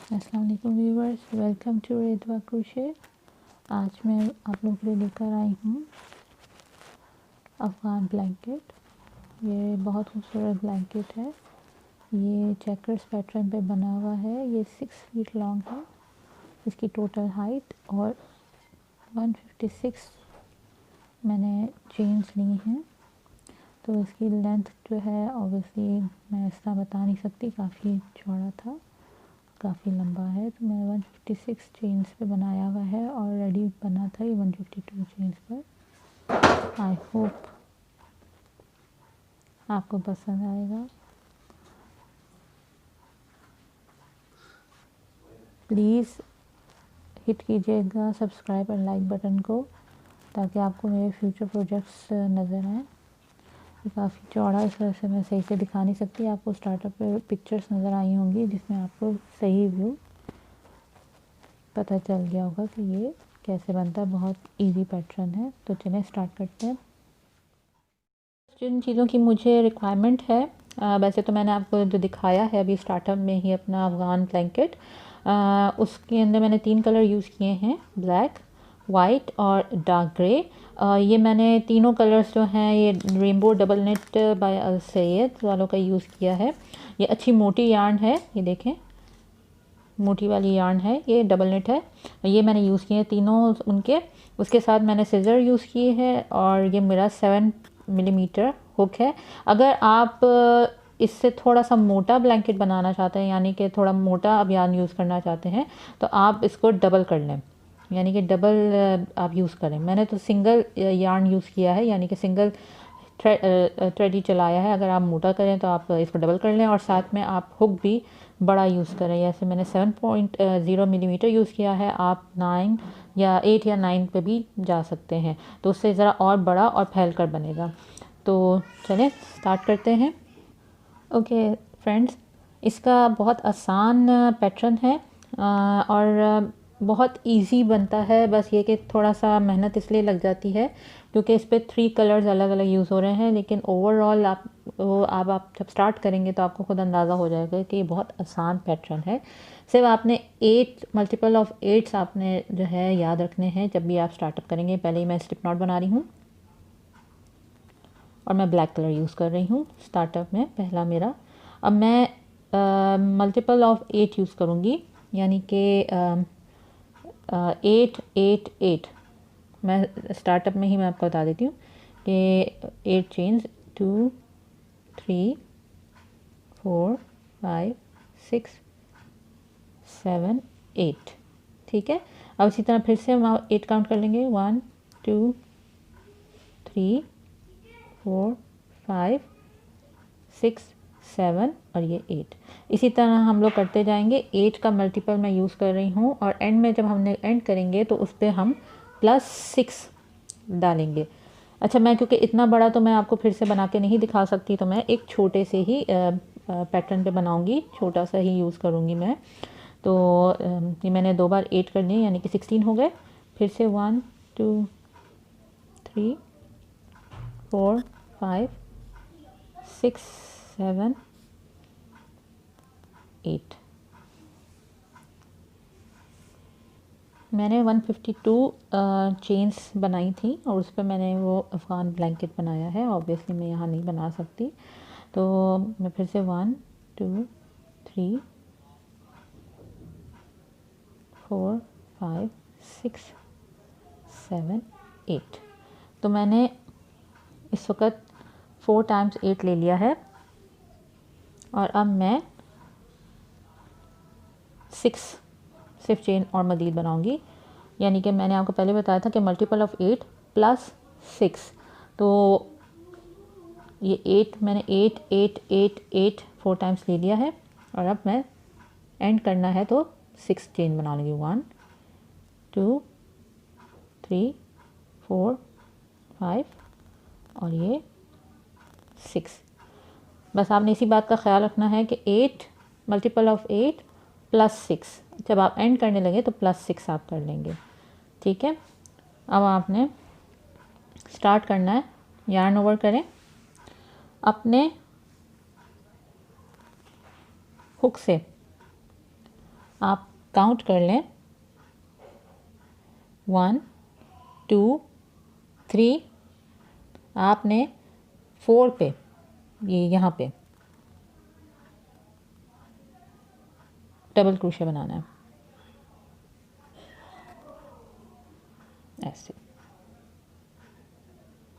अस्सलाम वालेकुम viewers, welcome to रेदवा crochet. आज मैं आप लोगों के लिए लेकर आई हूँ अफ़गान ब्लैंकेट। ये बहुत खूबसूरत ब्लैंकेट है। ये चेकर्स पैटर्न पे बना हुआ है। ये 6 फीट लॉन्ग है। इसकी टोटल हाइट और 156 मैंने चेन्स ली हैं। तो इसकी लेंथ जो है ऑब्वियसली मैं इस तरह बता नहीं सकती, काफ़ी चौड़ा था, काफ़ी लंबा है। तो मैं 156 चेन्स पे बनाया हुआ है और रेडी बना था ये 152 चेन्स पर। आई होप आपको पसंद आएगा। प्लीज़ हिट कीजिएगा सब्सक्राइब और लाइक बटन को, ताकि आपको मेरे फ्यूचर प्रोजेक्ट्स नज़र आएँ। ये काफ़ी चौड़ा, इस वजह से मैं सही से दिखा नहीं सकती। आपको स्टार्टअप पे पिक्चर्स नज़र आई होंगी जिसमें आपको सही व्यू पता चल गया होगा कि ये कैसे बनता है। बहुत इजी पैटर्न है। तो चलें स्टार्ट करते हैं। जिन चीज़ों की मुझे रिक्वायरमेंट है, वैसे तो मैंने आपको जो दिखाया है अभी स्टार्टअप में ही अपना अफ़गान ब्लैंकेट, उसके अंदर मैंने 3 कलर यूज़ किए हैं, ब्लैक, वाइट और डार्क ग्रे। ये मैंने तीनों कलर्स जो हैं ये रेनबो डबल नेट बाय अल सैयद वालों का यूज़ किया है। ये अच्छी मोटी यार्न है, ये देखें मोटी वाली यार्न है, ये डबल नेट है। ये मैंने यूज़ किए हैं तीनों उनके। उसके साथ मैंने सिज़र यूज़ किए हैं और ये मेरा 7 मिलीमीटर हुक है। अगर आप इससे थोड़ा सा मोटा ब्लैंकेट बनाना चाहते हैं, यानी कि थोड़ा मोटा अबियान यूज़ करना चाहते हैं, तो आप इसको डबल कर लें, यानी कि डबल आप यूज़ करें। मैंने तो सिंगल यार्न यूज़ किया है, यानी कि सिंगल थ्रेड ही चलाया है। अगर आप मोटा करें तो आप इसको डबल कर लें और साथ में आप हुक भी बड़ा यूज़ करें। जैसे मैंने 7.0 मिलीमीटर यूज़ किया है, आप 9 या 8 या 9 पे भी जा सकते हैं, तो उससे ज़रा और बड़ा और फैल कर बनेगा। तो चलें स्टार्ट करते हैं। ओके फ्रेंड्स, इसका बहुत आसान पैटर्न है और बहुत इजी बनता है। बस ये कि थोड़ा सा मेहनत इसलिए लग जाती है क्योंकि इस पर 3 कलर्स अलग अलग यूज़ हो रहे हैं, लेकिन ओवरऑल आप जब स्टार्ट करेंगे तो आपको खुद अंदाज़ा हो जाएगा कि ये बहुत आसान पैटर्न है। सिर्फ आपने 8 मल्टीपल ऑफ 8 आपने जो है याद रखने हैं जब भी आप स्टार्टअप करेंगे। पहले ही मैं स्लिप नॉट बना रही हूँ और मैं ब्लैक कलर यूज़ कर रही हूँ स्टार्टअप में पहला मेरा। अब मैं मल्टीपल ऑफ 8 यूज़ करूँगी, यानी कि 8 8 8। मैं स्टार्टअप में ही मैं आपको बता देती हूँ कि 8 चेन्स 2 3 4 5 6 7 8। ठीक है। अब इसी तरह फिर से हम 8 काउंट कर लेंगे, 1 2 3 4 5 6 7 और ये 8। इसी तरह हम लोग करते जाएंगे। 8 का मल्टीपल मैं यूज़ कर रही हूँ और एंड में जब हमने एंड करेंगे तो उस पर हम +6 डालेंगे। अच्छा, मैं क्योंकि इतना बड़ा तो मैं आपको फिर से बना के नहीं दिखा सकती, तो मैं एक छोटे से ही पैटर्न पे बनाऊंगी, छोटा सा ही यूज़ करूँगी मैं। तो ये मैंने 2 बार 8 कर लिए, यानी कि 16 हो गए। फिर से 1 2 3 4 5 6 7 8। मैंने 152 चेन्स बनाई थी और उस पर मैंने वो अफ़गान ब्लैंकेट बनाया है। ऑब्वियसली मैं यहाँ नहीं बना सकती, तो मैं फिर से 1 2 3 4 5 6 7 8। तो मैंने इस वक्त 4 टाइम्स 8 ले लिया है और अब मैं 6 सिर्फ चेन और मज़ीद बनाऊंगी। यानी कि मैंने आपको पहले बताया था कि मल्टीपल ऑफ 8 + 6, तो ये 8 मैंने 8 8 8 8 4 टाइम्स ले लिया है और अब मैं एंड करना है तो 6 चेन बना लूँगी। 1 2 3 4 5 और ये 6। बस आपने इसी बात का ख्याल रखना है कि 8 मल्टीपल ऑफ 8 + 6, जब आप एंड करने लगे तो +6 आप कर लेंगे। ठीक है। अब आपने स्टार्ट करना है, यार्न ओवर करें, अपने हुक से आप काउंट कर लें 1 2 3, आपने 4 पे ये यहाँ पे डबल क्रोशे बनाना है ऐसे,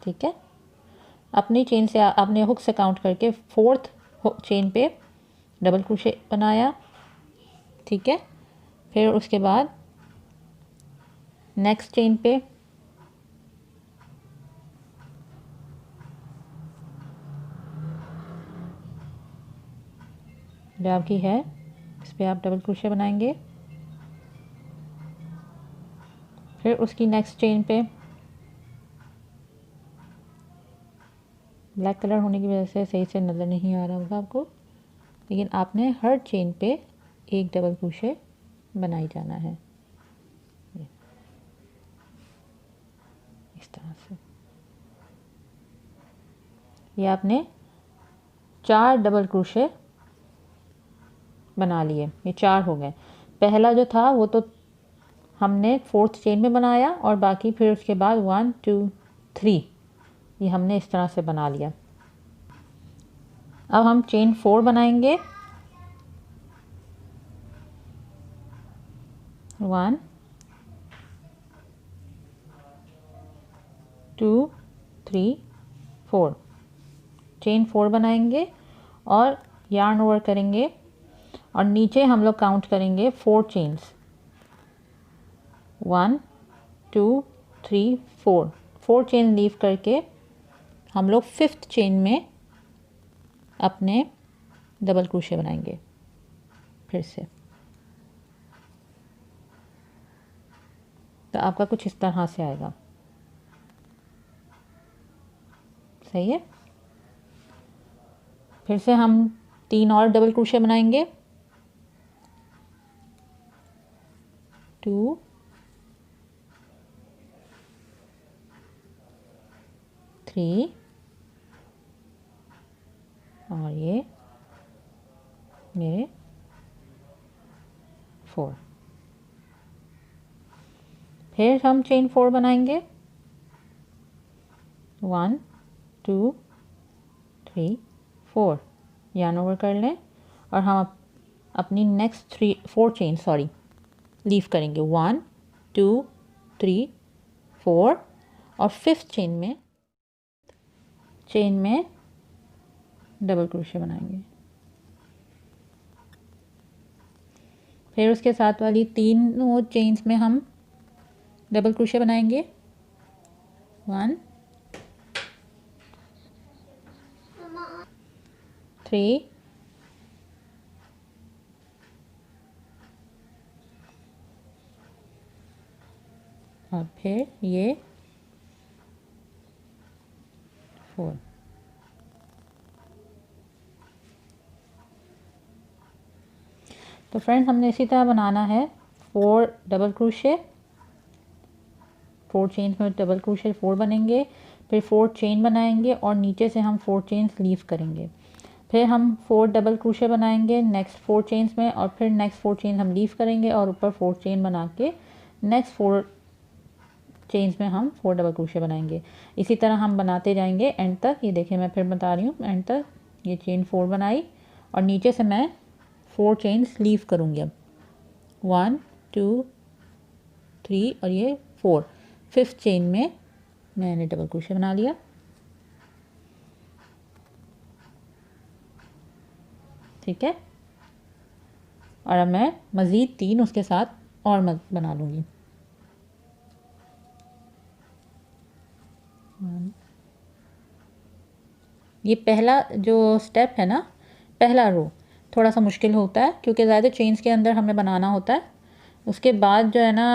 ठीक है। अपनी चेन से आपने हुक से काउंट करके 4th चेन पे डबल क्रोशे बनाया, ठीक है। फिर उसके बाद नेक्स्ट चेन पे जो आपकी है इस पर आप डबल क्रोशे बनाएंगे। फिर उसकी नेक्स्ट चेन पे, ब्लैक कलर होने की वजह से सही से नज़र नहीं आ रहा होगा आपको, लेकिन आपने हर चेन पे एक डबल क्रोशे बनाई जाना है इस तरह से। ये आपने 4 डबल क्रोशे बना लिए, ये 4 हो गए। पहला जो था वो तो हमने 4th चेन में बनाया और बाकी फिर उसके बाद 1 2 3 ये हमने इस तरह से बना लिया। अब हम चेन 4 बनाएंगे, 1 2 3 4 चेन 4 बनाएंगे और यार्न ओवर करेंगे और नीचे हम लोग काउंट करेंगे 4 चेन्स, 1 2 3 4 4 चेन लीव करके हम लोग 5th चेन में अपने डबल क्रोशे बनाएंगे फिर से। तो आपका कुछ इस तरह से आएगा, सही है। फिर से हम 3 और डबल क्रोशे बनाएंगे, 2 3 और ये मेरे 4। फिर हम चेन 4 बनाएंगे, 1 2 3 4 यार्न ओवर कर लें और हम अपनी नेक्स्ट 4 चेन लीव करेंगे, 1 2 3 4 और 5th चेन में डबल क्रोशे बनाएंगे। फिर उसके साथ वाली 3 चेन्स में हम डबल क्रोशे बनाएंगे, 1 3 और फिर ये 4। तो फ्रेंड्स हमने इसी तरह बनाना है 4 डबल क्रोशे, 4 चेन में डबल क्रोशे 4 बनेंगे, फिर 4 चेन बनाएंगे और नीचे से हम 4 चेन्स लीव करेंगे। फिर हम 4 डबल क्रोशे बनाएंगे नेक्स्ट 4 चेन्स में और फिर नेक्स्ट 4 चेन हम लीव करेंगे और ऊपर 4 चेन बना के नेक्स्ट 4 चेन्स में हम 4 डबल क्रोशे बनाएंगे। इसी तरह हम बनाते जाएंगे एंड तक। ये देखिए मैं फिर बता रही हूँ, एंड तक ये चेन 4 बनाई और नीचे से मैं 4 चेन्स लीव करूँगी। अब 1 2 3 और ये 4, 5th चेन में मैंने डबल क्रोशे बना लिया, ठीक है। और अब मैं मज़ीद 3 उसके साथ और बना लूँगी। ये पहला जो स्टेप है ना, पहला रो थोड़ा सा मुश्किल होता है क्योंकि ज़्यादा चेन्स के अंदर हमें बनाना होता है। उसके बाद जो है ना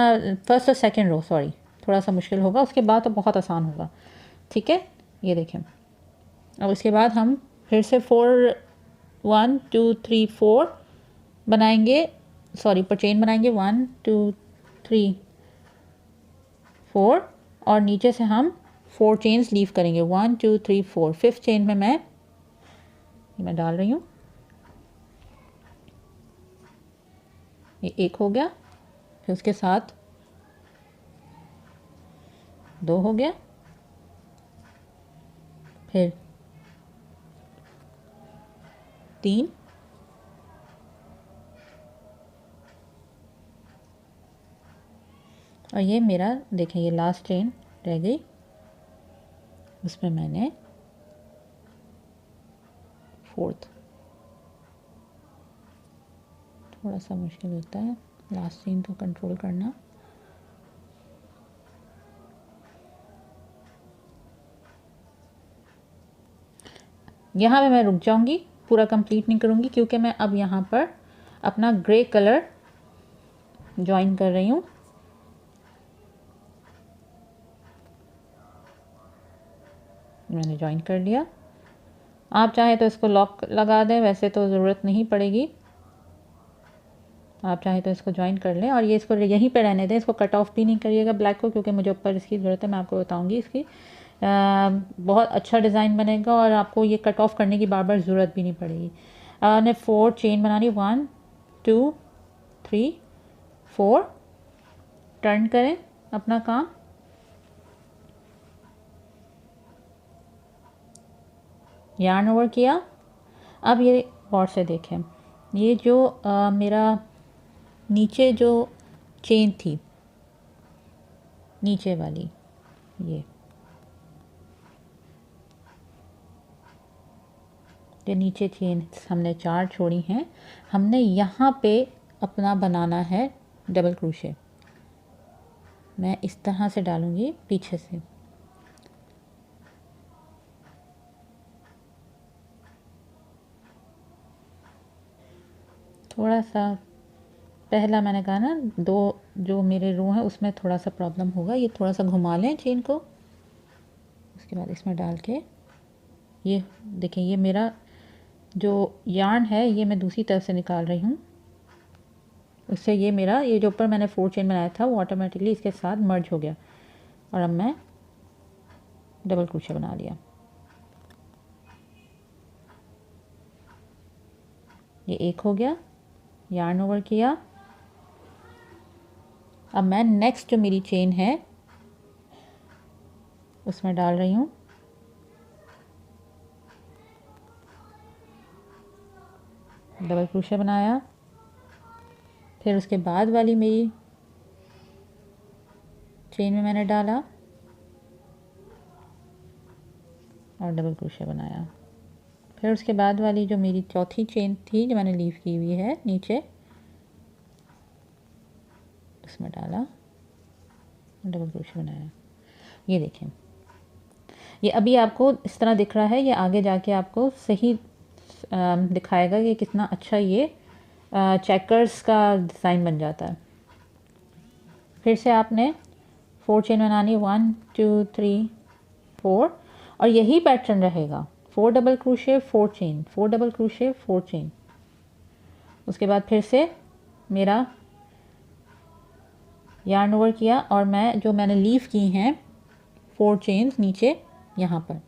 फर्स्ट और सेकंड रो थोड़ा सा मुश्किल होगा, उसके बाद तो बहुत आसान होगा, ठीक है। ये देखें, अब इसके बाद हम फिर से 1 2 3 4 बनाएंगे, पर चेन बनाएंगे 1 2 3 4 और नीचे से हम 4 चेन्स लीव करेंगे, 1 2 3 4। 5th चेन में मैं डाल रही हूँ, ये एक हो गया, फिर उसके साथ 2 हो गया, फिर 3, और ये मेरा देखें ये लास्ट चेन रह गई, उसमें मैंने 4th, थोड़ा सा मुश्किल होता है लास्ट चेन को कंट्रोल करना। यहाँ पे मैं रुक जाऊंगी, पूरा कंप्लीट नहीं करूंगी क्योंकि मैं अब यहाँ पर अपना ग्रे कलर ज्वाइन कर रही हूँ। मैंने ज्वाइन कर लिया। आप चाहे तो इसको लॉक लगा दें, वैसे तो ज़रूरत नहीं पड़ेगी। आप चाहे तो इसको ज्वाइन कर लें और ये इसको यहीं पे रहने दें, इसको कट ऑफ भी नहीं करिएगा ब्लैक को, क्योंकि मुझे ऊपर इसकी ज़रूरत है, मैं आपको बताऊंगी इसकी। बहुत अच्छा डिज़ाइन बनेगा और आपको ये कट ऑफ करने की बार बार ज़रूरत भी नहीं पड़ेगी। ने 4 चेन बनानी, 1 2 3 4, टर्न करें अपना काम, यार्न ओवर किया। अब ये गौर से देखें, ये जो मेरा नीचे जो चेन थी, नीचे वाली ये नीचे चेन हमने 4 छोड़ी हैं, हमने यहाँ पे अपना बनाना है डबल क्रोशे। मैं इस तरह से डालूँगी पीछे से, थोड़ा सा पहला मैंने कहा ना 2 जो मेरे रो हैं उसमें थोड़ा सा प्रॉब्लम होगा, ये थोड़ा सा घुमा लें चेन को, उसके बाद इसमें डाल के ये देखें, ये मेरा जो यार्न है ये मैं दूसरी तरफ से निकाल रही हूँ, उससे ये मेरा ये जो ऊपर मैंने 4 चेन बनाया था वो ऑटोमेटिकली इसके साथ मर्ज हो गया और अब मैं डबल क्रोशे बना लिया। ये एक हो गया, यार्न ओवर किया। अब मैं नेक्स्ट जो मेरी चेन है उसमें डाल रही हूँ, डबल क्रोशे बनाया, फिर उसके बाद वाली मेरी चेन में मैंने डाला और डबल क्रोशे बनाया, फिर उसके बाद वाली जो मेरी चौथी चेन थी जो मैंने लीव की हुई है नीचे, उसमें डाला, डबल क्रोशे बनाया। ये देखें, ये अभी आपको इस तरह दिख रहा है, ये आगे जाके आपको सही दिखाएगा कि कितना अच्छा ये चेकर्स का डिज़ाइन बन जाता है। फिर से आपने 4 चेन बनानी, 1 2 3 4, और यही पैटर्न रहेगा, 4 double crochet 4 chain, 4 double crochet 4 chain. उसके बाद फिर से मेरा यार्न ओवर किया और मैं जो मैंने लीव की हैं 4 चेन्स नीचे यहाँ पर,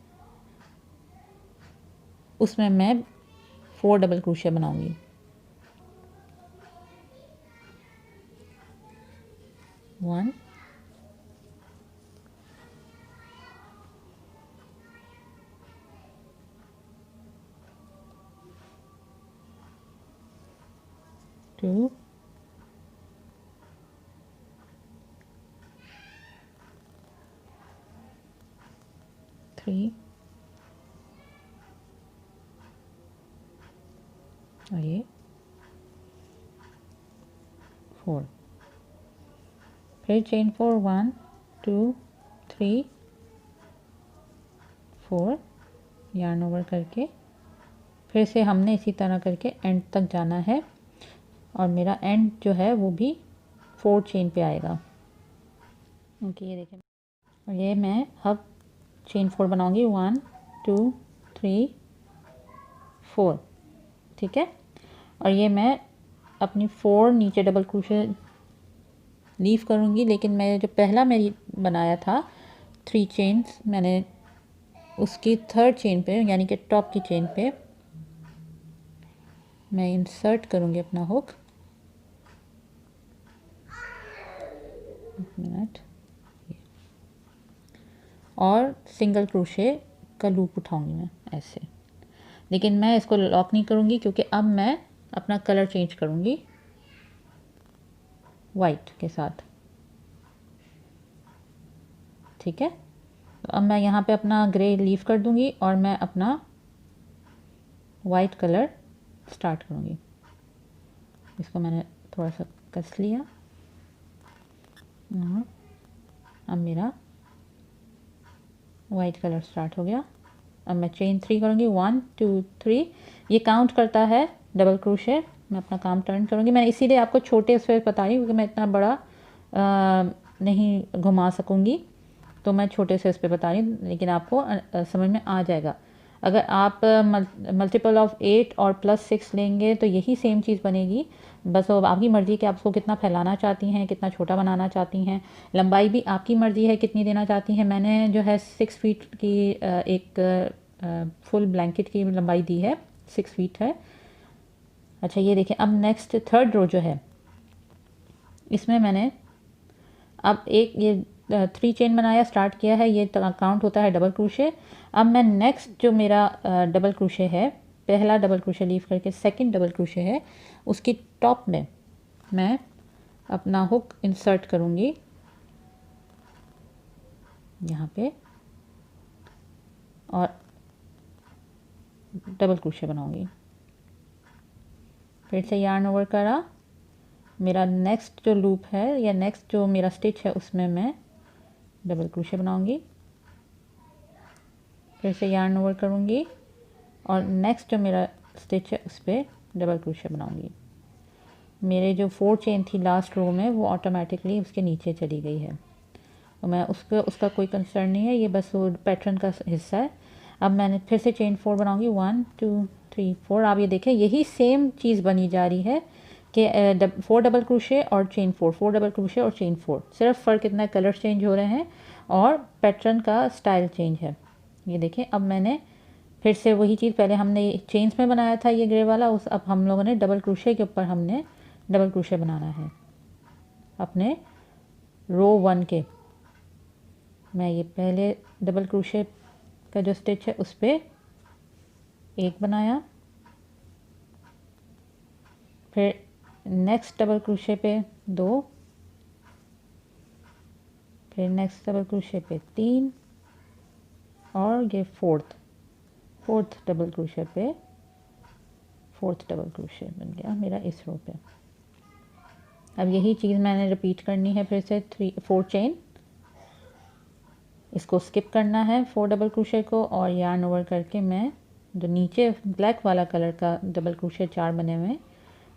उसमें मैं 4 डबल क्रोशे बनाऊंगी। 1 2 3 और ये 4, फिर चेन 4 1 2 3 4, यार्न ओवर करके फिर से हमने इसी तरह करके एंड तक जाना है और मेरा एंड जो है वो भी 4 चेन पे आएगा। ओके, ये देखें, और ये मैं अब चेन 4 बनाऊंगी, 1 2 3 4, ठीक है। और ये मैं अपनी 4 नीचे डबल क्रोशे लीव करूँगी, लेकिन मैं जो पहला मेरी बनाया था 3 चेन्स, मैंने उसकी 3rd चेन पे यानी कि टॉप की चेन पे मैं इंसर्ट करूँगी अपना हुक, एक मिनट, और सिंगल क्रोशे का लूप उठाऊंगी मैं ऐसे। लेकिन मैं इसको लॉक नहीं करूंगी क्योंकि अब मैं अपना कलर चेंज करूंगी वाइट के साथ। ठीक है, तो अब मैं यहाँ पे अपना ग्रे लीव कर दूंगी और मैं अपना वाइट कलर स्टार्ट करूंगी। इसको मैंने थोड़ा सा कस लिया। अब मेरा वाइट कलर स्टार्ट हो गया। अब मैं चेन 3 करूँगी, 1 2 3। ये काउंट करता है डबल क्रोशे। मैं अपना काम टर्न करूँगी। मैं इसीलिए आपको छोटे उस पर बता रही हूँ क्योंकि मैं इतना बड़ा नहीं घुमा सकूँगी, तो मैं छोटे से उस पर बता रही हूँ, लेकिन आपको समझ में आ जाएगा। अगर आप मल्टीपल ऑफ 8 और +6 लेंगे तो यही सेम चीज़ बनेगी, बस वो आपकी मर्ज़ी कि आप उसको कितना फैलाना चाहती हैं, कितना छोटा बनाना चाहती हैं। लंबाई भी आपकी मर्ज़ी है कितनी देना चाहती हैं। मैंने जो है 6 फीट की एक फुल ब्लैंकेट की लंबाई दी है, 6 फीट है। अच्छा ये देखिए, अब नेक्स्ट थर्ड रो जो है इसमें मैंने अब एक ये 3 चेन बनाया, स्टार्ट किया है, ये काउंट होता है डबल क्रोशे। अब मैं नेक्स्ट जो मेरा डबल क्रोशे है, पहला डबल क्रोशे लीव करके सेकंड डबल क्रोशे है, उसकी टॉप में मैं अपना हुक इंसर्ट करूँगी यहाँ पे और डबल क्रोशे बनाऊँगी। फिर से यार्न ओवर करा, मेरा नेक्स्ट जो लूप है या नेक्स्ट जो मेरा स्टिच है उसमें मैं डबल क्रोशे बनाऊँगी। फिर से यार्न ओवर करूँगी और नेक्स्ट जो मेरा स्टिच है उस पर डबल क्रोशे बनाऊँगी। मेरे जो 4 चेन थी लास्ट रो में वो ऑटोमेटिकली उसके नीचे चली गई है, तो मैं उसका कोई कंसर्न नहीं है, ये बस वो पैटर्न का हिस्सा है। अब मैंने फिर से चेन 4 बनाऊँगी, 1 2 3 4। आप ये देखें यही सेम चीज़ बनी जा रही है कि 4 डबल क्रोशे और चेन 4, 4 डबल क्रोशे और चेन 4। सिर्फ फ़र्क इतना है कलर चेंज हो रहे हैं और पैटर्न का स्टाइल चेंज है। ये देखें, अब मैंने फिर से वही चीज़, पहले हमने चेन्स में बनाया था ये ग्रे वाला, उस अब हम लोगों ने डबल क्रोशे के ऊपर हमने डबल क्रोशे बनाना है अपने रो 1 के। मैं ये पहले डबल क्रोशे का जो स्टिच है उस पर एक बनाया, फिर नेक्स्ट डबल क्रोशे पे 2, फिर नेक्स्ट डबल क्रोशे पे 3 और ये फोर्थ डबल क्रोशे पे फोर्थ डबल क्रोशे बन गया मेरा इस रो पे। अब यही चीज़ मैंने रिपीट करनी है फिर से 4 चेन, इसको स्किप करना है 4 डबल क्रोशे को और यार्न ओवर करके मैं जो नीचे ब्लैक वाला कलर का डबल क्रोशे 4 बने हुए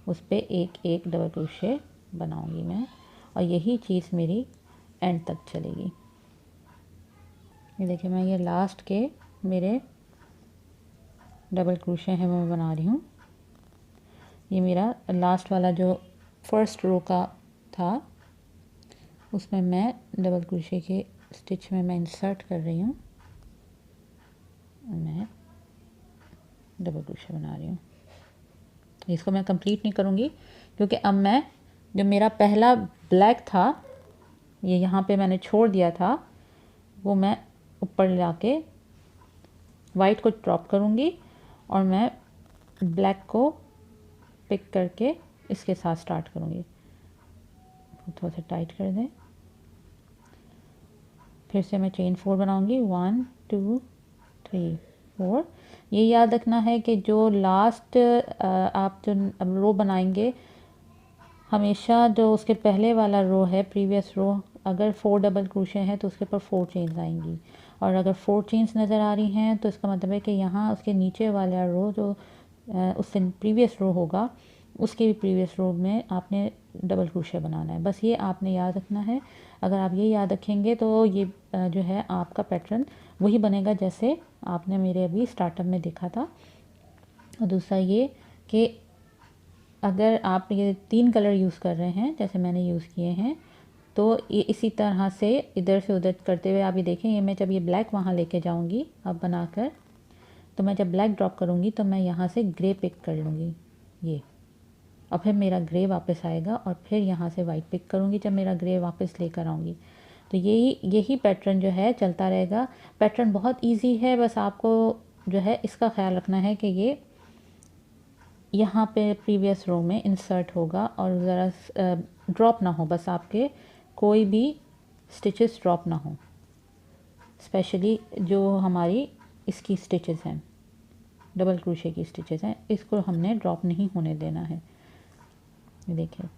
उस पर एक डबल क्रोशे बनाऊंगी मैं, और यही चीज़ मेरी एंड तक चलेगी। ये देखिए, मैं ये लास्ट के मेरे डबल क्रोशे हैं मैं बना रही हूँ। ये मेरा लास्ट वाला जो फर्स्ट रो का था उसमें मैं डबल क्रोशे के स्टिच में मैं इंसर्ट कर रही हूँ, मैं डबल क्रोशे बना रही हूँ। इसको मैं कंप्लीट नहीं करूँगी क्योंकि अब मैं जो मेरा पहला ब्लैक था ये यहाँ पे मैंने छोड़ दिया था, वो मैं ऊपर लाके वाइट को ड्रॉप करूँगी और मैं ब्लैक को पिक करके इसके साथ स्टार्ट करूँगी। थोड़ा सा टाइट कर दें। फिर से मैं चेन 4 बनाऊँगी, 1 2 3 4। ये याद रखना है कि जो लास्ट आप जो रो बनाएंगे हमेशा जो उसके पहले वाला रो है प्रीवियस रो, अगर 4 डबल क्रोशे हैं तो उसके ऊपर 4 चेन्स आएंगी, और अगर 4 चेन्स नज़र आ रही हैं तो इसका मतलब है कि यहाँ उसके नीचे वाला रो जो उससे प्रीवियस रो होगा उसके भी प्रीवियस रो में आपने डबल क्रोशे बनाना है। बस ये आपने याद रखना है। अगर आप ये याद रखेंगे तो ये जो है आपका पैटर्न वही बनेगा जैसे आपने मेरे अभी स्टार्टअप में देखा था। और दूसरा ये कि अगर आप ये 3 कलर यूज़ कर रहे हैं जैसे मैंने यूज़ किए हैं तो ये इसी तरह से इधर से उधर करते हुए आप ये देखें, ये मैं जब ये ब्लैक वहाँ लेके जाऊँगी अब बनाकर, तो मैं जब ब्लैक ड्रॉप करूँगी तो मैं यहाँ से ग्रे पिक कर लूँगी। ये और फिर मेरा ग्रे वापस आएगा और फिर यहाँ से वाइट पिक करूँगी जब मेरा ग्रे वापस लेकर आऊँगी। तो यही पैटर्न जो है चलता रहेगा। पैटर्न बहुत इजी है, बस आपको जो है इसका ख्याल रखना है कि ये यहाँ पे प्रीवियस रो में इंसर्ट होगा और ज़रा ड्रॉप ना हो, बस आपके कोई भी स्टिचेस ड्रॉप ना हो, स्पेशली जो हमारी इसकी स्टिचेस हैं, डबल क्रोशे की स्टिचेस हैं, इसको हमने ड्रॉप नहीं होने देना है। ये देखिए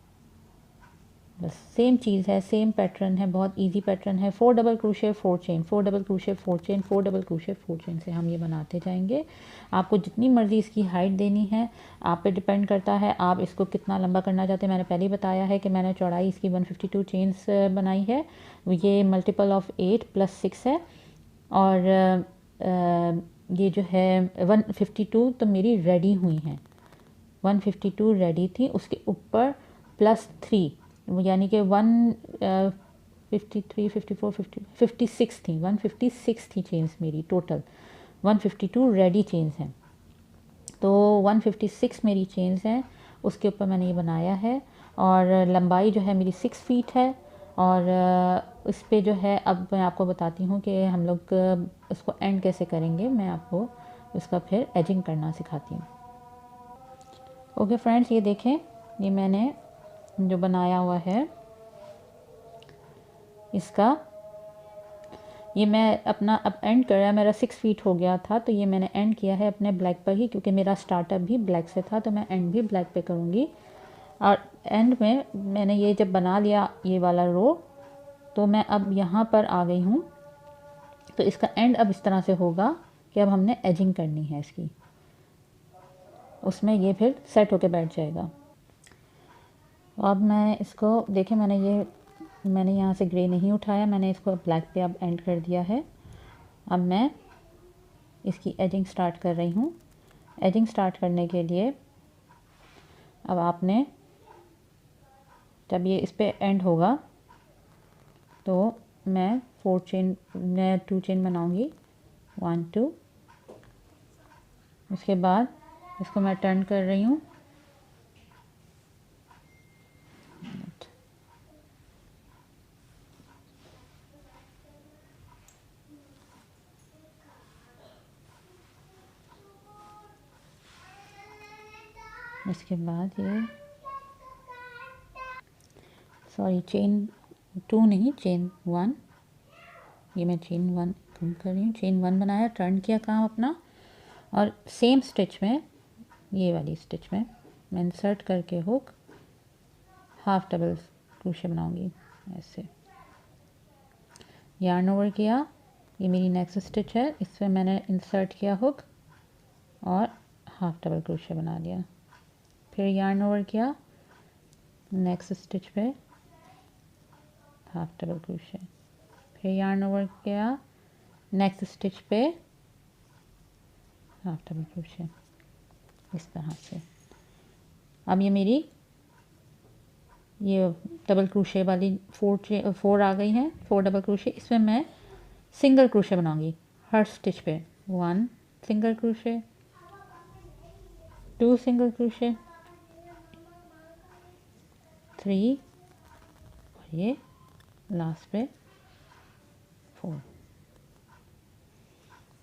बस सेम चीज़ है, सेम पैटर्न है, बहुत इजी पैटर्न है। 4 double crochet 4 chain, 4 double crochet 4 chain, 4 double crochet 4 chain से हम ये बनाते जाएंगे। आपको जितनी मर्ज़ी इसकी हाइट देनी है आप पे डिपेंड करता है, आप इसको कितना लंबा करना चाहते हैं। मैंने पहले ही बताया है कि मैंने चौड़ाई इसकी 152 चेन्स बनाई है, ये मल्टीपल ऑफ 8 + 6 है। और ये जो है 152 तो मेरी रेडी हुई हैं, 152 रेडी थी, उसके ऊपर +3 यानी कि 153 54 56 थी, 156 थी चेन्स मेरी टोटल, 152 रेडी चेन्स हैं। तो 156 मेरी चेन्स हैं, उसके ऊपर मैंने ये बनाया है। और लंबाई जो है मेरी 6 फीट है। और इस पे जो है अब मैं आपको बताती हूँ कि हम लोग इसको एंड कैसे करेंगे। मैं आपको इसका फिर एजिंग करना सिखाती हूँ। ओके फ्रेंड्स, ये देखें, ये मैंने जो बनाया हुआ है इसका, ये मैं अपना अब एंड कर रहा है। मेरा 6 फीट हो गया था, तो ये मैंने एंड किया है अपने ब्लैक पर ही, क्योंकि मेरा स्टार्टअप भी ब्लैक से था, तो मैं एंड भी ब्लैक पे करूँगी। और एंड में मैंने ये जब बना लिया ये वाला रो, तो मैं अब यहाँ पर आ गई हूँ। तो इसका एंड अब इस तरह से होगा कि अब हमने एजिंग करनी है इसकी, उसमें ये फिर सेट होके बैठ जाएगा। अब मैं इसको देखें, मैंने यहाँ से ग्रे नहीं उठाया, मैंने इसको ब्लैक पे अब एंड कर दिया है। अब मैं इसकी एजिंग स्टार्ट कर रही हूँ। एजिंग स्टार्ट करने के लिए अब आपने जब ये इस पे एंड होगा तो मैं 2 चेन बनाऊंगी, 1 2। उसके बाद इसको मैं टर्न कर रही हूँ, इसके बाद ये चेन 2 नहीं, चेन 1, ये मैं चेन 1 कम कर रही हूँ। चेन 1 बनाया, टर्न किया काम अपना, और सेम स्टिच में, ये वाली स्टिच में मैं इंसर्ट करके हुक हाफ डबल क्रोशे बनाऊंगी ऐसे। यार्न ओवर किया, ये मेरी नेक्स्ट स्टिच है, इसमें मैंने इंसर्ट किया हुक और हाफ डबल क्रोशे बना लिया। फिर यार्न ओवर किया, नेक्स्ट स्टिच पे हाफ डबल क्रोशे, फिर यार्न ओवर किया, नेक्स्ट स्टिच पे हाफ डबल क्रोशे, इस तरह से। अब ये मेरी ये डबल क्रोशे वाली 4 आ गई हैं, 4 डबल क्रोशे। इसमें मैं सिंगल क्रोशे बनाऊंगी हर स्टिच पे, 1 सिंगल क्रोशे, 2 सिंगल क्रोशे, 3, और ये लास्ट पे 4।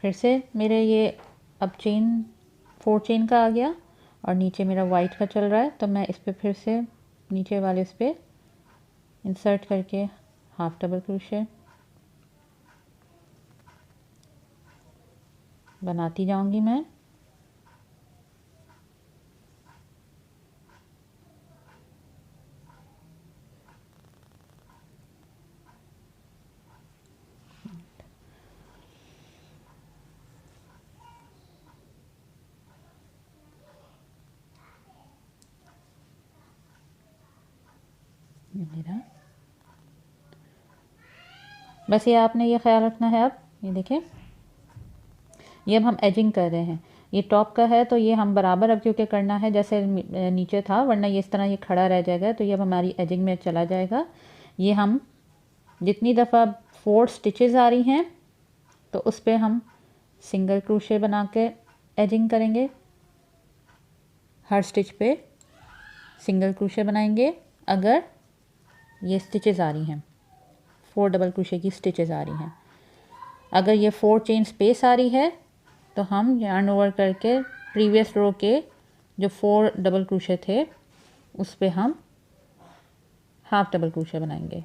फिर से मेरे ये अब चेन 4 चेन का आ गया और नीचे मेरा वाइट का चल रहा है, तो मैं इस पे फिर से नीचे वाले इस पे इंसर्ट करके हाफ डबल क्रोशे बनाती जाऊंगी मैं। मेरा बस ये आपने ये ख्याल रखना है। अब ये देखें, ये अब हम एजिंग कर रहे हैं। ये टॉप का है तो ये हम बराबर अब क्योंकि करना है जैसे नीचे था, वरना ये इस तरह ये खड़ा रह जाएगा, तो ये अब हमारी एजिंग में चला जाएगा। ये हम जितनी दफ़ा 4 स्टिचेस आ रही हैं तो उस पर हम सिंगल क्रोशे बना के एजिंग करेंगे हर स्टिच पे, सिंगल क्रोशे बनाएंगे अगर ये स्टिचेस आ रही हैं, 4 डबल क्रोशे की स्टिचेस आ रही हैं। अगर ये 4 चेन स्पेस आ रही है तो हम यार्न ओवर करके प्रीवियस रो के जो 4 डबल क्रोशे थे उस पे हम हाफ डबल क्रोशे बनाएंगे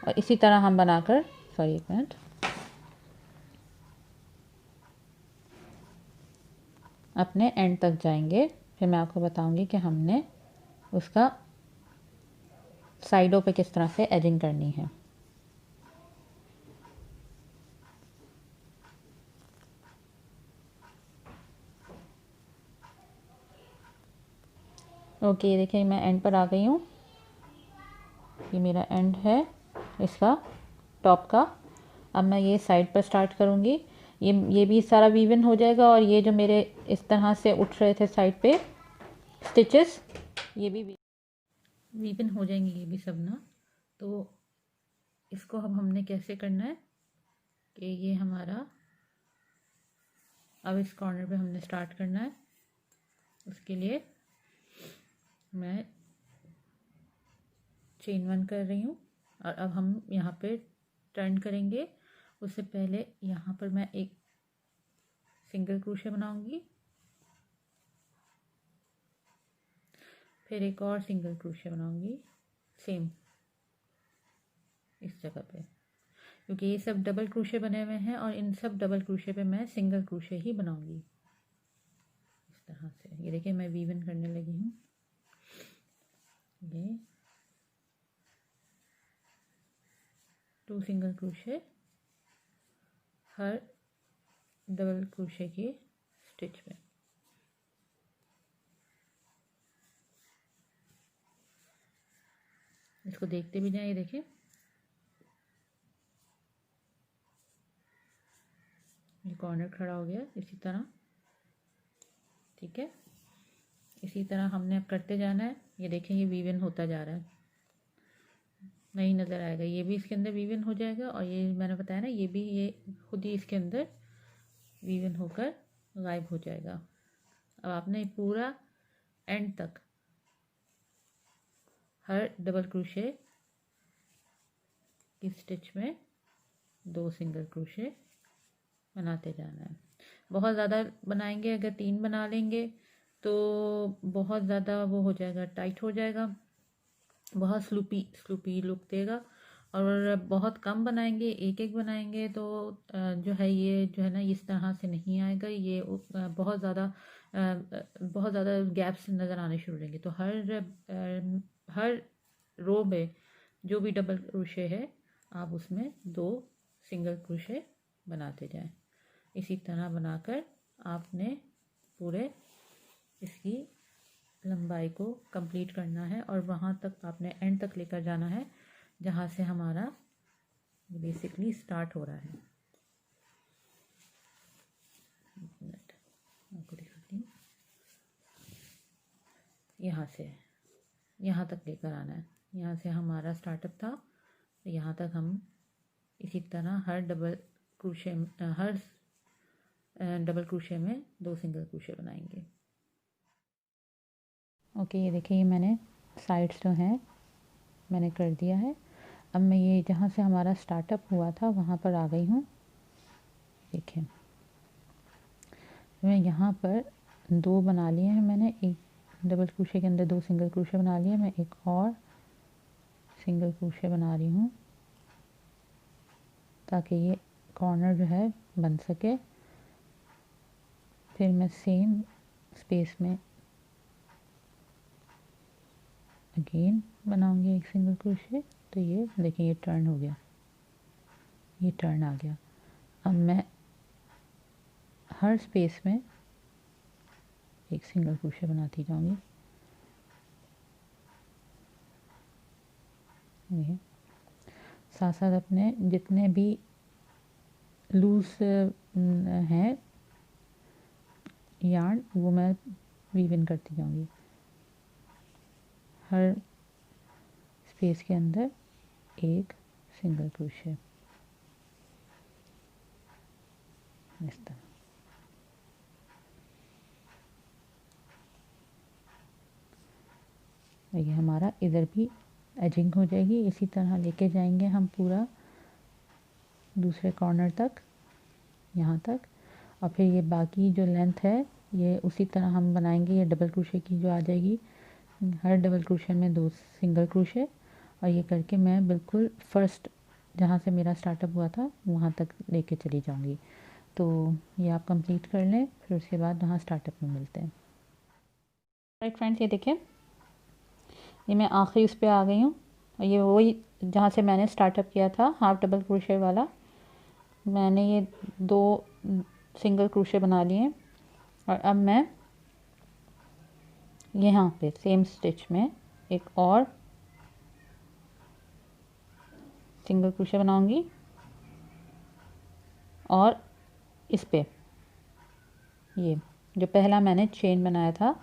और इसी तरह हम बनाकर, सॉरी एक मिनट, अपने एंड तक जाएंगे। फिर मैं आपको बताऊंगी कि हमने उसका साइडों पे किस तरह से एजिंग करनी है। ओके, देखिए मैं एंड पर आ गई हूँ। ये मेरा एंड है इसका टॉप का। अब मैं ये साइड पर स्टार्ट करूँगी। ये भी सारा वीवन हो जाएगा और ये जो मेरे इस तरह से उठ रहे थे साइड पे स्टिचेस, ये भी वीवन हो जाएंगे ये भी सब ना। तो इसको अब हमने कैसे करना है कि ये हमारा अब इस कॉर्नर पे हमने स्टार्ट करना है। उसके लिए मैं चेन 1 कर रही हूँ और अब हम यहाँ पे टर्न करेंगे। उससे पहले यहाँ पर मैं एक सिंगल क्रोशे बनाऊंगी, फिर एक और सिंगल क्रोशे बनाऊंगी सेम इस जगह पे, क्योंकि ये सब डबल क्रोशे बने हुए हैं और इन सब डबल क्रोशे पे मैं सिंगल क्रोशे ही बनाऊंगी इस तरह से। ये देखिए मैं वीवन करने लगी हूँ। ये 2 सिंगल क्रोशे हर डबल क्रोशे के स्टिच में। इसको देखते भी जाए। ये देखिए ये कॉर्नर खड़ा हो गया इसी तरह, ठीक है। इसी तरह हमने अब करते जाना है। ये देखें ये वीवन होता जा रहा है, नहीं नज़र आएगा। ये भी इसके अंदर वीवन हो जाएगा और ये मैंने बताया ना ये भी ये खुद ही इसके अंदर वीवन होकर गायब हो जाएगा। अब आपने पूरा एंड तक हर डबल क्रोशे की स्टिच में 2 सिंगल क्रोशे बनाते जाना है। बहुत ज़्यादा बनाएंगे, अगर 3 बना लेंगे तो बहुत ज़्यादा वो हो जाएगा, टाइट हो जाएगा, बहुत स्लूपी लुक देगा। और बहुत कम बनाएंगे, एक एक बनाएंगे तो जो है ये जो है ना इस तरह से नहीं आएगा। ये बहुत ज़्यादा गैप्स नज़र आने शुरू होंगे। तो हर रो में जो भी डबल क्रोशे है आप उसमें 2 सिंगल क्रोशे बनाते जाएं। इसी तरह बनाकर आपने पूरे इसकी लंबाई को कंप्लीट करना है और वहाँ तक आपने एंड तक लेकर जाना है जहाँ से हमारा बेसिकली स्टार्ट हो रहा है। एक मिनट आपको दिखाती हूँ। यहाँ से यहाँ तक लेकर आना है। यहाँ से हमारा स्टार्टअप था, तो यहाँ तक हम इसी तरह हर डबल क्रोशे में 2 सिंगल क्रोशे बनाएंगे। ओके, ये देखिए ये मैंने साइड्स जो हैं मैंने कर दिया है। अब मैं ये जहाँ से हमारा स्टार्टअप हुआ था वहाँ पर आ गई हूँ। देखिए मैं यहाँ पर 2 बना लिए हैं मैंने, एक डबल क्रोशे के अंदर 2 सिंगल क्रोशे बना लिए। मैं एक और सिंगल क्रोशे बना रही हूँ ताकि ये कॉर्नर जो है बन सके। फिर मैं सेम स्पेस में अगेन बनाऊंगी एक सिंगल क्रोशे। तो ये देखिए ये टर्न हो गया, ये टर्न आ गया। अब मैं हर स्पेस में एक सिंगल क्रोशे बनाती जाऊंगी। ये साथ साथ अपने जितने भी लूज हैं यार्न वो मैं वीवन करती जाऊंगी हर स्पेस के अंदर एक सिंगल क्रोशे इस तरह। और ये हमारा इधर भी एजिंग हो जाएगी। इसी तरह लेके जाएंगे हम पूरा दूसरे कॉर्नर तक, यहाँ तक। और फिर ये बाकी जो लेंथ है ये उसी तरह हम बनाएंगे। ये डबल क्रोशे की जो आ जाएगी, हर डबल क्रोशे में 2 सिंगल क्रोशे, और ये करके मैं बिल्कुल फर्स्ट जहाँ से मेरा स्टार्टअप हुआ था वहाँ तक लेके चली जाऊँगी। तो ये आप कंप्लीट कर लें, फिर उसके बाद वहाँ स्टार्टअप में मिलते हैं। राइट फ्रेंड्स, ये देखें, ये मैं आखिरी उस पर आ गई हूँ। और ये वही जहाँ से मैंने स्टार्टअप किया था हाफ डबल क्रोशे वाला, मैंने ये 2 सिंगल क्रोशे बना लिए। और अब मैं यहाँ पे सेम स्टिच में एक और सिंगल क्रोशे बनाऊंगी और इस पे ये जो पहला मैंने चेन बनाया था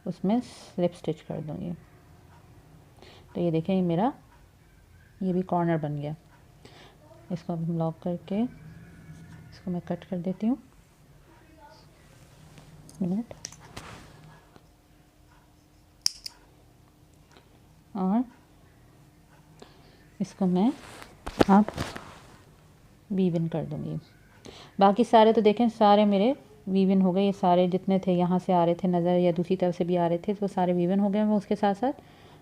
उसमें स्लिप स्टिच कर दूंगी। तो ये देखें, ये मेरा ये भी कॉर्नर बन गया। इसको अब हम लॉक करके इसको मैं कट कर देती हूँ। मिनट, और इसको मैं अब वीव इन कर दूंगी। बाकी सारे तो देखें सारे मेरे वीव इन हो गए। ये सारे जितने थे यहाँ से आ रहे थे नज़र या दूसरी तरफ से भी आ रहे थे, तो सारे वीव इन हो गए मैं उसके साथ साथ।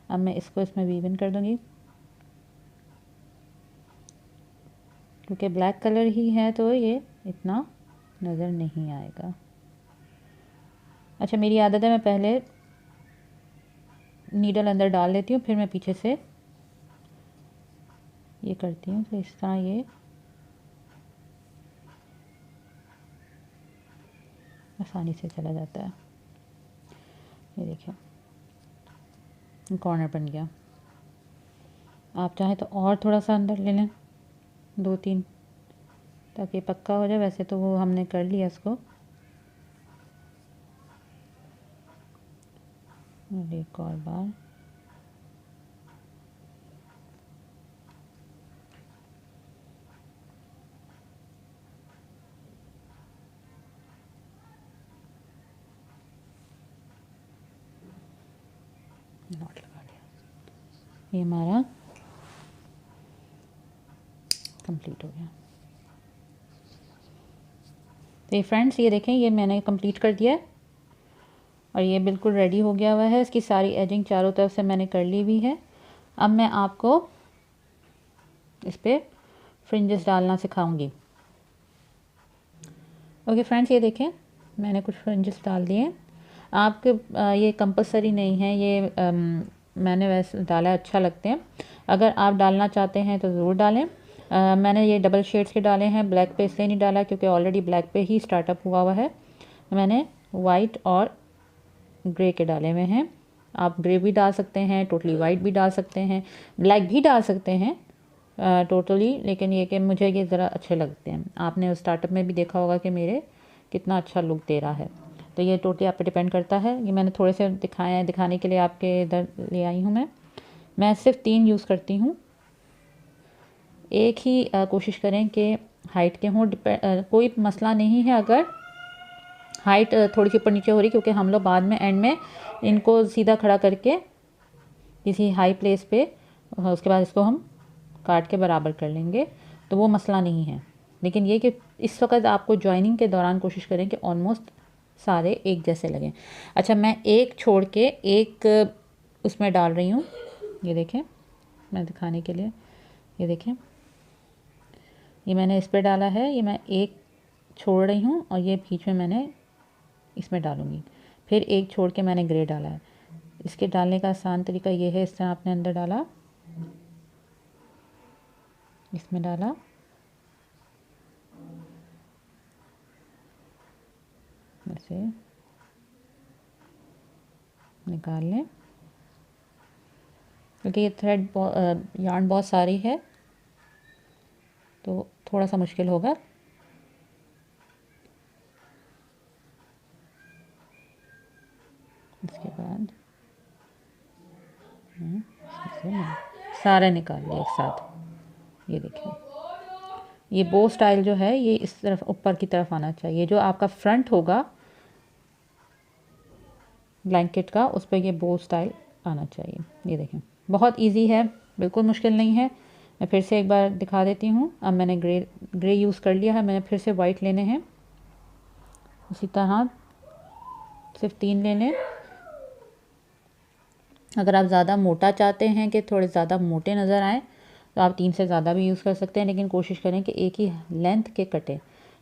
अब मैं इसको इसमें वीव इन कर दूंगी, क्योंकि ब्लैक कलर ही है तो ये इतना नज़र नहीं आएगा। अच्छा, मेरी आदत है मैं पहले नीडल अंदर डाल लेती हूँ, फिर मैं पीछे से ये करती हूँ, तो इस तरह ये आसानी से चला जाता है। ये देखिए कॉर्नर बन गया। आप चाहें तो और थोड़ा सा अंदर ले लें, 2-3, ताकि पक्का हो जाए। वैसे तो वो हमने कर लिया इसको। और एक और बार नॉट लगा दिया। ये हमारा कंप्लीट हो गया। तो ये फ्रेंड्स, ये देखें, ये मैंने कंप्लीट कर दिया है और ये बिल्कुल रेडी हो गया हुआ है। इसकी सारी एजिंग चारों तरफ से मैंने कर ली हुई है। अब मैं आपको इस पर फ्रिंजेस डालना सिखाऊंगी। ओके फ्रेंड्स, ये देखें मैंने कुछ फ्रिंजेस डाल दिए। आपके ये कंपलसरी नहीं है, ये मैंने वैसे डाला, अच्छा लगते हैं। अगर आप डालना चाहते हैं तो ज़रूर डालें। मैंने ये डबल शेड्स के डाले हैं, ब्लैक पे इसलिए नहीं डाला क्योंकि ऑलरेडी ब्लैक पे ही स्टार्टअप हुआ हुआ है। मैंने वाइट और ग्रे के डाले हुए हैं। आप ग्रे भी डाल सकते हैं, टोटली वाइट भी डाल सकते हैं, ब्लैक भी डाल सकते हैं टोटली, लेकिन ये कि मुझे ये ज़रा अच्छे लगते हैं। आपने उस स्टार्टअप में भी देखा होगा कि मेरे कितना अच्छा लुक दे रहा है। तो ये टोटली आप पे डिपेंड करता है। ये मैंने थोड़े से दिखाए हैं, दिखाने के लिए आपके इधर ले आई हूँ। मैं सिर्फ 3 यूज़ करती हूँ। एक ही कोशिश करें कि हाइट के हों। कोई मसला नहीं है अगर हाइट थोड़ी सी ऊपर नीचे हो रही, क्योंकि हम लोग बाद में एंड में इनको सीधा खड़ा करके किसी हाई प्लेस पे उसके बाद इसको हम काट के बराबर कर लेंगे, तो वो मसला नहीं है। लेकिन ये कि इस वक्त आपको जॉइनिंग के दौरान कोशिश करें कि ऑलमोस्ट सारे एक जैसे लगें। अच्छा, मैं एक छोड़ के एक उसमें डाल रही हूँ। ये देखें, मैं दिखाने के लिए, ये देखें, ये मैंने इस पर डाला है। ये मैं एक छोड़ रही हूँ और ये बीच में मैंने इसमें डालूँगी। फिर एक छोड़ के मैंने ग्रे डाला है। इसके डालने का आसान तरीका ये है, इस तरह आपने अंदर डाला, इसमें डाला, ऐसे निकाल लें। क्योंकि ये थ्रेड यार्न बहुत सारी है तो थोड़ा सा मुश्किल होगा। इसके बाद सारे निकाल लिए एक साथ। ये देखिए, ये बो स्टाइल जो है ये इस तरफ ऊपर की तरफ आना चाहिए। जो आपका फ्रंट होगा ब्लैंकेट का, उस पर ये बो स्टाइल आना चाहिए। ये देखें, बहुत इजी है, बिल्कुल मुश्किल नहीं है। मैं फिर से एक बार दिखा देती हूँ। अब मैंने ग्रे यूज़ कर लिया है, मैंने फिर से वाइट लेने हैं। उसी तरह सिर्फ 3 ले लें। अगर आप ज़्यादा मोटा चाहते हैं कि थोड़े ज़्यादा मोटे नज़र आएँ तो आप 3 से ज़्यादा भी यूज़ कर सकते हैं, लेकिन कोशिश करें कि एक ही लेंथ के कटें।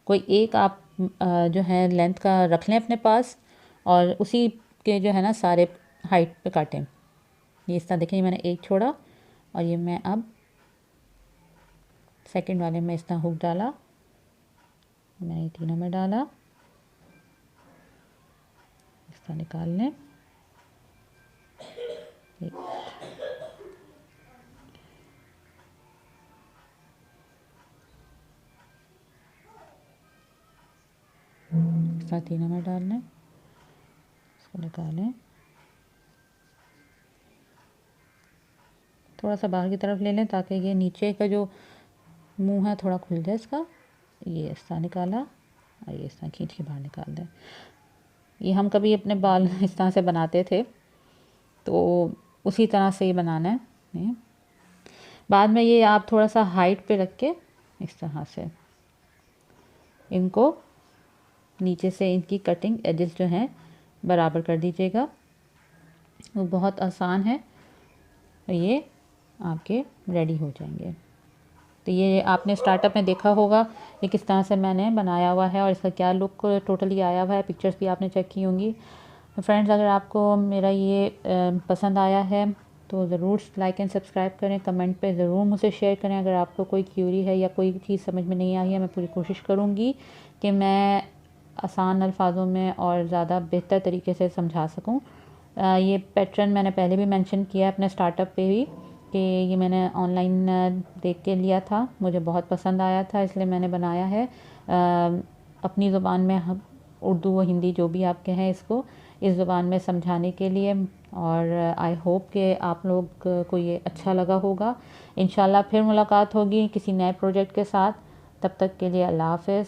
कोई एक आप जो है लेंथ का रख लें अपने पास और उसी के जो है ना सारे हाइट पे काटें। ये इस तरह देखें, मैंने एक छोड़ा और ये मैं अब सेकंड वाले में इस तरह हुक डाला, मैंने तीनों में डाला, इस तरह निकाल लें। इस तरह तीनों में डाल लें, इसको निकालें, थोड़ा सा बाहर की तरफ ले लें ताकि ये नीचे का जो मुंह है थोड़ा खुल जाए इसका। ये इस तरह निकाला और ये इस तरह खींच के बाहर निकाल दें। ये हम कभी अपने बाल इस तरह से बनाते थे, तो उसी तरह से ये बनाना है। बाद में ये आप थोड़ा सा हाइट पे रख के इस तरह से इनको नीचे से इनकी कटिंग एजेस जो हैं बराबर कर दीजिएगा। वो बहुत आसान है, ये आपके रेडी हो जाएंगे। तो ये आपने स्टार्टअप में देखा होगा ये किस तरह से मैंने बनाया हुआ है और इसका क्या लुक टोटली आया हुआ है। पिक्चर्स भी आपने चेक की होंगी। तो फ्रेंड्स, अगर आपको मेरा ये पसंद आया है तो ज़रूर लाइक एंड सब्सक्राइब करें, कमेंट पे ज़रूर मुझसे शेयर करें। अगर आपको कोई क्यूरी है या कोई चीज़ समझ में नहीं आई है, मैं पूरी कोशिश करूँगी कि मैं आसान अल्फाजों में और ज़्यादा बेहतर तरीके से समझा सकूँ। ये पैटर्न मैंने पहले भी मेंशन किया है अपने स्टार्टअप पे भी कि ये मैंने ऑनलाइन देख के लिया था, मुझे बहुत पसंद आया था, इसलिए मैंने बनाया है अपनी ज़ुबान में, उर्दू व हिंदी जो भी आप कहें इसको, इस ज़ुबान में समझाने के लिए। और आई होप कि आप लोग को ये अच्छा लगा होगा। इंशाल्लाह फिर मुलाकात होगी किसी नए प्रोजेक्ट के साथ। तब तक के लिए अल्लाह हाफ़िज़।